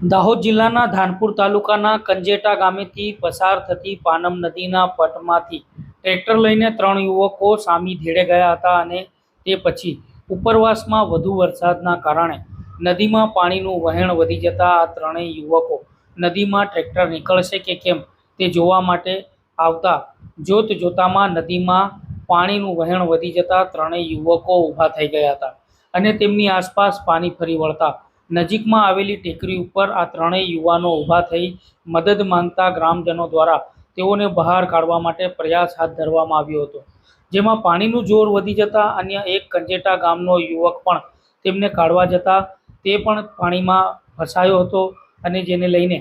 દાહોદ જિલ્લાના ધાનપુર તાલુકાના કંજેટા ગામેથી પસાર થતી પાનમ નદીના પટમાંથી ટ્રેક્ટર લઈને 3 યુવકો સામી ધેડે ગયા હતા અને તે પછી ઉપરવાસમાં વધુ વરસાદના કારણે નદીમાં પાણીનું વહેણ વધી જતા આ ત્રણેય યુવકો નદીમાં ટ્રેક્ટર નીકળશે કે કેમ તે જોવા માટે આવતા જોતામાં નદીમાં પાણીનું વહેણ વધી જતા ત્રણેય યુવકો ઊભા થઈ ગયા હતા અને તેમની આસપાસ પાણી ફરી વળતા નજીકમાં આવેલી ટેકરી ઉપર આ ત્રણેય યુવાનો ઊભા થઈ મદદ માંગતા ગ્રામજનો દ્વારા તેઓને બહાર કાઢવા માટે પ્રયાસ હાથ ધરવામાં આવ્યો હતો, જેમાં પાણીનું જોર વધી જતા અન્ય એક કંજેટા ગામનો યુવક પણ તેમને કાઢવા જતા તે પણ પાણીમાં ફસાયો હતો અને જેને લઈને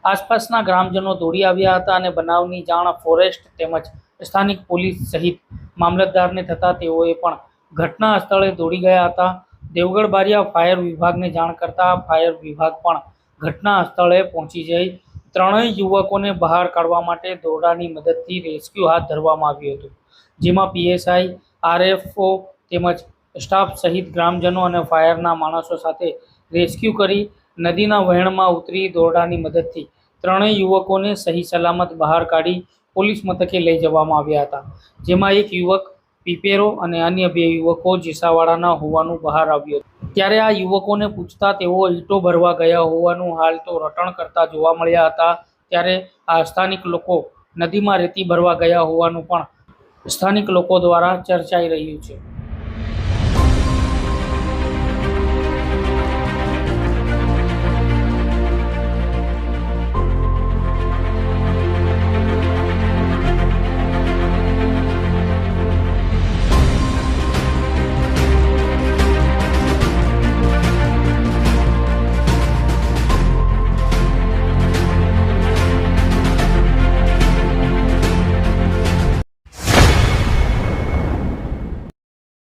આસપાસના ગ્રામજનો દોડી આવ્યા હતા અને બનાવની જાણ ફોરેસ્ટ તેમજ સ્થાનિક પોલીસ સહિત મામલતદારને થતાં તેઓએ પણ ઘટના સ્થળે દોડી ગયા હતા। દેવગઢ બારિયા ફાયર વિભાગને જાણ કરતા ફાયર વિભાગ પણ ઘટના સ્થળે પહોંચી જઈ ત્રણેય યુવકોને બહાર કાઢવા માટે દોરડાની મદદથી રેસ્ક્યુ હાથ ધરવામાં આવ્યું હતું, જેમાં પીએસઆઈ, આરએફઓ તેમજ સ્ટાફ સહિત ગ્રામજનો અને ફાયરના માણસો સાથે રેસ્ક્યુ કરી નદીના વહેણમાં ઉતરી દોરડાની મદદથી ત્રણેય યુવકોને સહી સલામત બહાર કાઢી પોલીસ મથકે લઈ જવામાં આવ્યા હતા, જેમાં એક યુવક પીપેરો અને અન્ય 2 યુવકો જીસાવાડાના હોવાનું બહાર આવ્યું હતું। ત્યારે આ યુવકોને પૂછતા તેઓ ઈંટો ભરવા ગયા હોવાનું હાલ તો રટણ કરતા જોવા મળ્યા હતા। ત્યારે આ સ્થાનિક લોકો નદીમાં રેતી ભરવા ગયા હોવાનું પણ સ્થાનિક લોકો દ્વારા ચર્ચાઈ રહ્યું છે।